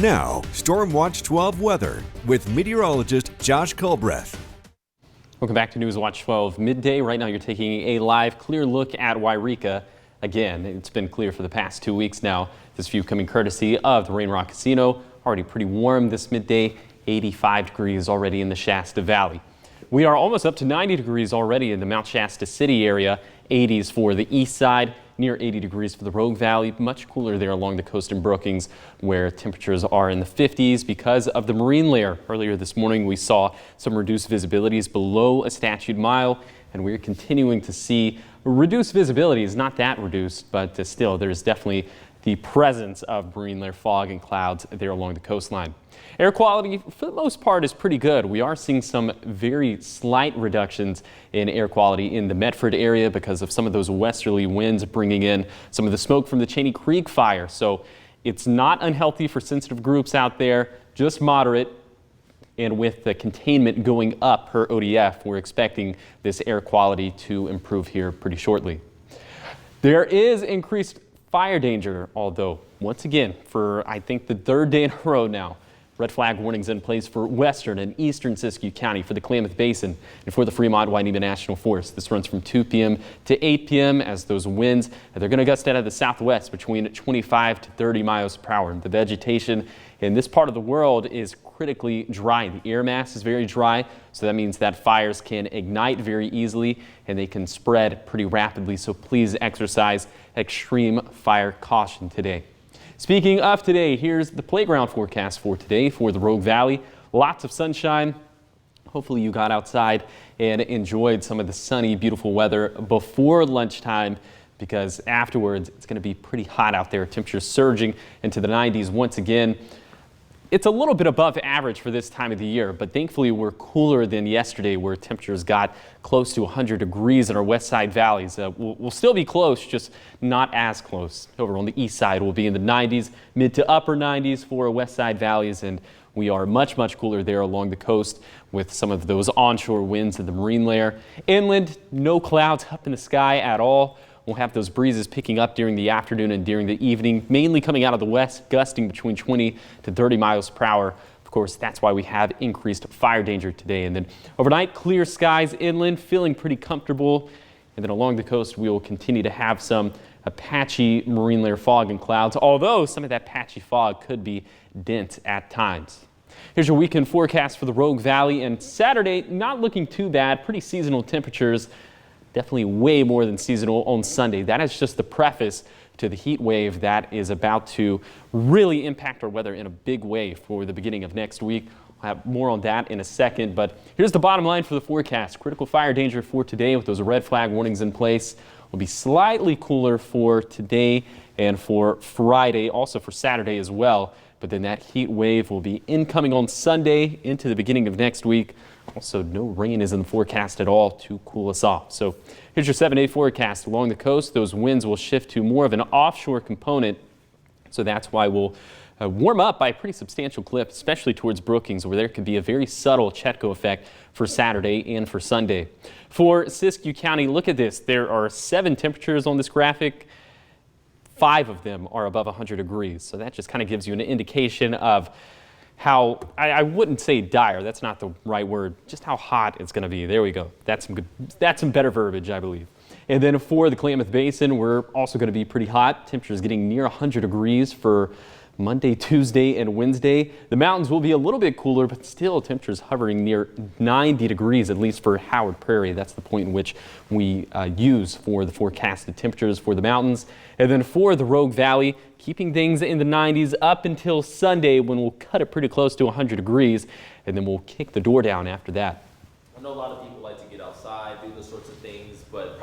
Now, Storm Watch 12 weather with meteorologist Josh Culbreath. Welcome back to News Watch 12 midday. Right now you're taking a live clear look at Wairika. Again, it's been clear for the past 2 weeks now. This view coming courtesy of the Rain Rock Casino. Already pretty warm this midday, 85 degrees already in the Shasta Valley. We are almost up to 90 degrees already in the Mount Shasta City area, 80s for the east side, near 80 degrees for the Rogue Valley. Much cooler there along the coast in Brookings, where temperatures are in the 50s because of the marine layer. Earlier this morning, we saw some reduced visibilities below a statute mile, and we're continuing to see reduced visibilities, not that reduced, but still there's definitely the presence of marine layer fog and clouds there along the coastline. Air quality, for the most part, is pretty good. We are seeing some very slight reductions in air quality in the Medford area because of some of those westerly winds bringing in some of the smoke from the Cheney Creek fire. So it's not unhealthy for sensitive groups out there, just moderate. And with the containment going up per ODF, we're expecting this air quality to improve here pretty shortly. There is increased fire danger, although once again, for I think the third day in a row now, red flag warnings in place for western and eastern Siskiyou County, for the Klamath Basin, and for the Fremont-Wainema National Forest. This runs from 2 p.m. to 8 p.m. as those winds, they're going to gust out of the southwest between 25 to 30 miles per hour. The vegetation in this part of the world is critically dry. The air mass is very dry, so that means that fires can ignite very easily and they can spread pretty rapidly. So please exercise extreme fire caution today. Speaking of today, here's the playground forecast for today for the Rogue Valley. Lots of sunshine. Hopefully you got outside and enjoyed some of the sunny, beautiful weather before lunchtime, because afterwards it's going to be pretty hot out there. Temperatures surging into the 90s once again. It's a little bit above average for this time of the year, but thankfully we're cooler than yesterday, where temperatures got close to 100 degrees in our west side valleys. We'll still be close, just not as close. Over on the east side, we'll be in the 90s, mid to upper 90s for our west side valleys, and we are much, much cooler there along the coast with some of those onshore winds in the marine layer. Inland, no clouds up in the sky at all. We'll have those breezes picking up during the afternoon and during the evening, mainly coming out of the west, gusting between 20 to 30 miles per hour. Of course, that's why we have increased fire danger today. And then overnight, clear skies inland, feeling pretty comfortable. And then along the coast, we will continue to have some patchy marine layer fog and clouds, although some of that patchy fog could be dense at times. Here's your weekend forecast for the Rogue Valley. And Saturday, not looking too bad, pretty seasonal temperatures. Definitely way more than seasonal on Sunday. That is just the preface to the heat wave that is about to really impact our weather in a big way for the beginning of next week. We'll have more on that in a second, but here's the bottom line for the forecast. Critical fire danger for today with those red flag warnings in place. Will be slightly cooler for today and for Friday, also for Saturday as well. But then that heat wave will be incoming on Sunday into the beginning of next week. Also, no rain is in the forecast at all to cool us off. So here's your 7-day forecast. Along the coast, those winds will shift to more of an offshore component. So that's why we'll warm up by a pretty substantial clip, especially towards Brookings, where there could be a very subtle Chetco effect for Saturday and for Sunday. For Siskiyou County, look at this. There are 7 temperatures on this graphic. 5 of them are above 100 degrees. So that just kind of gives you an indication of how, I wouldn't say dire, that's not the right word, just how hot it's going to be. There we go. That's some better verbiage, I believe. And then for the Klamath Basin, we're also going to be pretty hot. Temperatures getting near 100 degrees for Monday, Tuesday, and Wednesday. The mountains will be a little bit cooler, but still temperatures hovering near 90 degrees, at least for Howard Prairie. That's the point in which we use for the forecasted temperatures for the mountains. And then for the Rogue Valley, keeping things in the 90s up until Sunday, when we'll cut it pretty close to 100 degrees, and then we'll kick the door down after that. I know a lot of people like to get outside, do those sorts of things, but